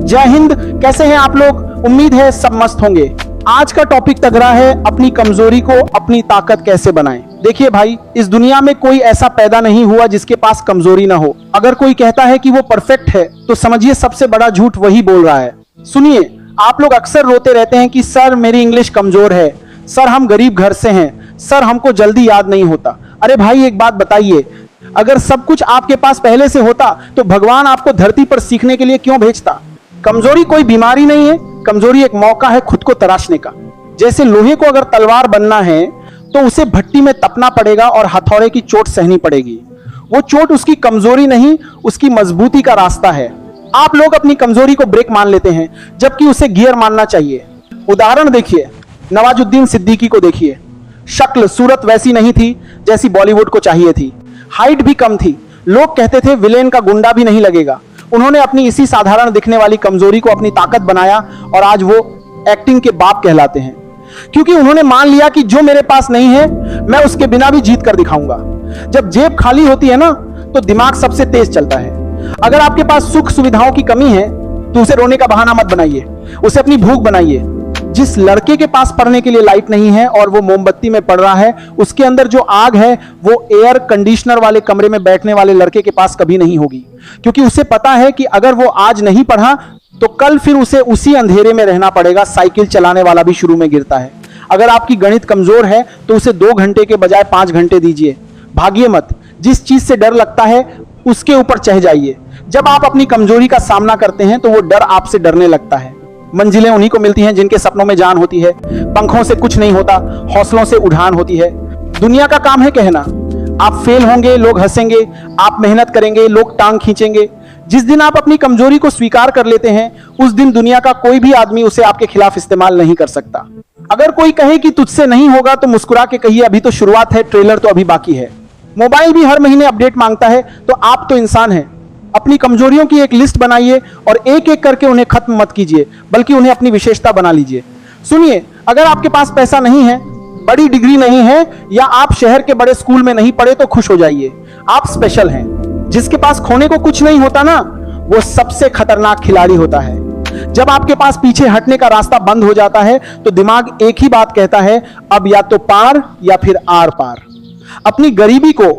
जय हिंद। कैसे हैं आप लोग? उम्मीद है सब मस्त होंगे। आज का टॉपिक तगड़ा है, अपनी कमजोरी को अपनी ताकत कैसे बनाएं। देखिए भाई, इस दुनिया में कोई ऐसा पैदा नहीं हुआ जिसके पास कमजोरी ना हो। अगर कोई कहता है कि वो परफेक्ट है तो समझिए सबसे बड़ा झूठ वही बोल रहा है। सुनिए, आप लोग अक्सर रोते रहते हैं कि सर मेरी इंग्लिश कमजोर है, सर हम गरीब घर से हैं, सर हमको जल्दी याद नहीं होता। अरे भाई एक बात बताइए, अगर सब कुछ आपके पास पहले से होता तो भगवान आपको धरती पर सीखने के लिए क्यों भेजता? कमजोरी कोई बीमारी नहीं है, कमजोरी एक मौका है खुद को तराशने का। जैसे लोहे को अगर तलवार बनना है तो उसे भट्टी में तपना पड़ेगा और हथौड़े की चोट सहनी पड़ेगी। वो चोट उसकी कमजोरी नहीं, उसकी मजबूती का रास्ता है। आप लोग अपनी कमजोरी को ब्रेक मान लेते हैं जबकि उसे गियर मानना चाहिए। उदाहरण देखिए, नवाजुद्दीन सिद्दीकी को देखिए। शक्ल सूरत वैसी नहीं थी जैसी बॉलीवुड को चाहिए थी, हाइट भी कम थी, लोग कहते थे विलेन का गुंडा भी नहीं लगेगा। उन्होंने अपनी इसी साधारण दिखने वाली कमजोरी को अपनी ताकत बनाया और आज वो एक्टिंग के बाप कहलाते हैं, क्योंकि उन्होंने मान लिया कि जो मेरे पास नहीं है मैं उसके बिना भी जीत कर दिखाऊंगा। जब जेब खाली होती है ना तो दिमाग सबसे तेज चलता है। अगर आपके पास सुख सुविधाओं की कमी है तो उसे रोने का बहाना मत बनाइए, उसे अपनी भूख बनाइए। जिस लड़के के पास पढ़ने के लिए लाइट नहीं है और वो मोमबत्ती में पढ़ रहा है, उसके अंदर जो आग है वो एयर कंडीशनर वाले कमरे में बैठने वाले लड़के के पास कभी नहीं होगी, क्योंकि उसे पता है कि अगर वो आज नहीं पढ़ा तो कल फिर उसे उसी अंधेरे में रहना पड़ेगा। साइकिल चलाने वाला भी शुरू में गिरता है। अगर आपकी गणित कमजोर है तो उसे 2 घंटे के बजाय 5 घंटे दीजिए। भागिए मत, जिस चीज से डर लगता है उसके ऊपर चढ़ जाइए। जब आप अपनी कमजोरी का सामना करते हैं तो वो डर आपसे डरने लगता है। मंजिलें उन्हीं को मिलती हैं जिनके सपनों में जान होती है। पंखों से कुछ नहीं होता, हौसलों से उड़ान होती है। दुनिया का काम है कहना, आप फेल होंगे लोग हंसेंगे, आप मेहनत करेंगे लोग टांग खींचेंगे। जिस दिन आप अपनी कमजोरी को स्वीकार कर लेते हैं उस दिन दुनिया का कोई भी आदमी उसे आपके खिलाफ इस्तेमाल नहीं कर सकता। अगर कोई कहे कि तुझसे नहीं होगा तो मुस्कुरा के कहिए अभी तो शुरुआत है, ट्रेलर तो अभी बाकी है। मोबाइल भी हर महीने अपडेट मांगता है तो आप तो इंसान हैं। अपनी कमजोरियों की एक लिस्ट बनाइए और एक एक करके उन्हें खत्म मत कीजिए, बल्कि उन्हें अपनी विशेषता बना लीजिए। सुनिए, अगर आपके पास पैसा नहीं है, बड़ी डिग्री नहीं है या आप शहर के बड़े स्कूल में नहीं पढ़े तो खुश हो जाइए, आप स्पेशल हैं। जिसके पास खोने को कुछ नहीं होता ना, वो सबसे खतरनाक खिलाड़ी होता है। जब आपके पास पीछे हटने का रास्ता बंद हो जाता है तो दिमाग एक ही बात कहता है, अब या तो पार या फिर आर पार। अपनी गरीबी को,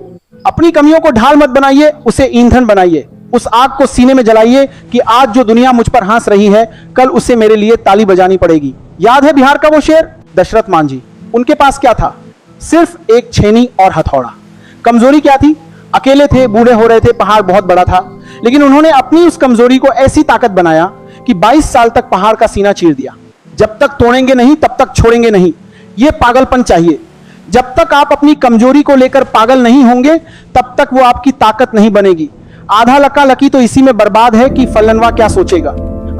अपनी कमियों को ढाल मत बनाइए, उसे ईंधन बनाइए। उस आग को सीने में जलाइए कि आज जो दुनिया मुझ पर हंस रही है कल उसे मेरे लिए ताली बजानी पड़ेगी। याद है बिहार का वो शेर, दशरथ मांझी? उनके पास क्या था? सिर्फ एक छेनी और हथौड़ा। कमजोरी क्या थी? अकेले थे, बूढ़े हो रहे थे, पहाड़ बहुत बड़ा था, लेकिन उन्होंने अपनी उस कमजोरी को ऐसी ताकत बनाया कि 22 साल तक पहाड़ का सीना चीर दिया। जब तक तोड़ेंगे नहीं तब तक छोड़ेंगे नहीं, यह पागलपन चाहिए। जब तक आप अपनी कमजोरी को लेकर पागल नहीं होंगे तब तक वो आपकी ताकत नहीं बनेगी। आधा लका लकी तो इसी में बर्बाद है कि फलनवा क्या सोचेगा।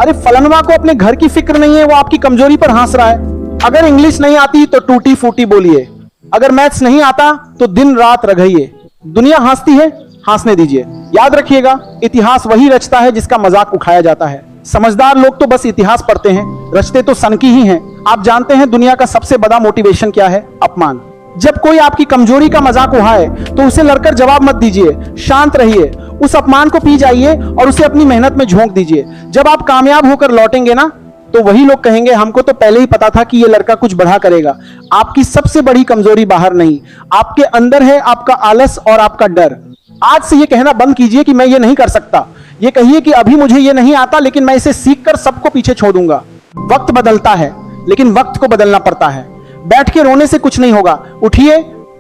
अरे फलनवा को अपने घर की फिक्र नहीं है, वो आपकी कमजोरी पर हंस रहा है। अगर इंग्लिश नहीं आती तो टूटी फूटी बोलिए, अगर मैथ्स नहीं आता तो दिन रात रगड़िए। दुनिया हंसती है, हंसने दीजिए। याद रखिएगा, इतिहास वही रचता है जिसका मजाक उठाया जाता है। समझदार लोग तो बस इतिहास पढ़ते हैं, रचते तो सन की ही हैं। आप जानते हैं दुनिया का सबसे बड़ा मोटिवेशन क्या है? अपमान। जब कोई आपकी कमजोरी का मजाक उड़ाए तो उसे लड़कर जवाब मत दीजिए, शांत रहिए, उस अपमान को पी जाइए और उसे अपनी मेहनत में झोंक दीजिए। जब आप कामयाब होकर लौटेंगे ना तो वही लोग कहेंगे हमको तो पहले ही पता था कि ये लड़का कुछ बढ़ा करेगा। आपकी सबसे बड़ी कमजोरी बाहर नहीं, आपके अंदर है, आपका आलस और आपका डर। आज से ये कहना बंद कीजिए कि मैं ये नहीं कर सकता। ये कहिए कि अभी मुझे ये नहीं आता लेकिन मैं इसे सीखकर सबको पीछे छोड़ दूंगा। वक्त बदलता है लेकिन वक्त को बदलना पड़ता है। बैठ के रोने से कुछ नहीं होगा, उठिए,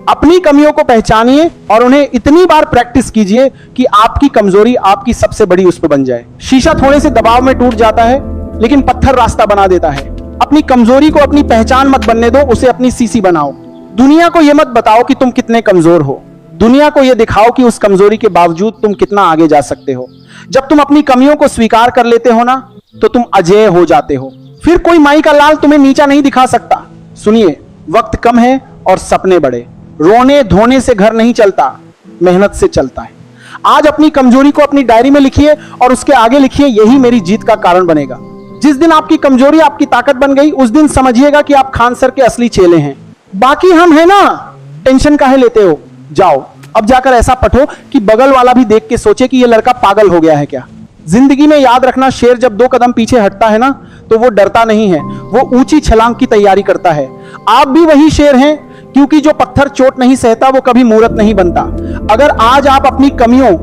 अपनी कमियों को पहचानिए और उन्हें इतनी बार प्रैक्टिस कीजिए कि आपकी कमजोरी आपकी सबसे बड़ी उस पर बन जाए। शीशा थोड़े से दबाव में टूट जाता है लेकिन पत्थर रास्ता बना देता है। अपनी कमजोरी को अपनी पहचान मत बनने दो, उसे अपनी सीसी बनाओ। दुनिया को यह मत बताओ कि तुम कितने कमजोर हो, दुनिया को यह दिखाओ कि उस कमजोरी के बावजूद तुम कितना आगे जा सकते हो। जब तुम अपनी कमियों को स्वीकार कर लेते हो ना तो तुम अजेय हो जाते हो। फिर कोई माई का लाल तुम्हें नीचा नहीं दिखा सकता। सुनिए, वक्त कम है और सपने बड़े। रोने धोने से घर नहीं चलता, मेहनत से चलता है। आज अपनी कमजोरी को अपनी डायरी में लिखिए और उसके आगे लिखिए यही मेरी जीत का कारण बनेगा। जिस दिन आपकी कमजोरी आपकी ताकत बन गई उस दिन समझिएगा कि आप खान सर के असली चेले हैं। बाकी हम है ना, टेंशन काहे लेते हो? जाओ अब जाकर ऐसा पढ़ो कि बगल वाला भी देख के सोचे कि ये लड़का पागल हो गया है क्या। जिंदगी में याद रखना, शेर जब 2 कदम पीछे हटता है ना तो वो डरता नहीं है, वो ऊंची छलांग की तैयारी करता है। आप भी वही शेर हैं, क्योंकि जो पत्थर चोट नहीं सहता वो कभी मूरत नहीं बनता। अगर आज आप अपनी कमियों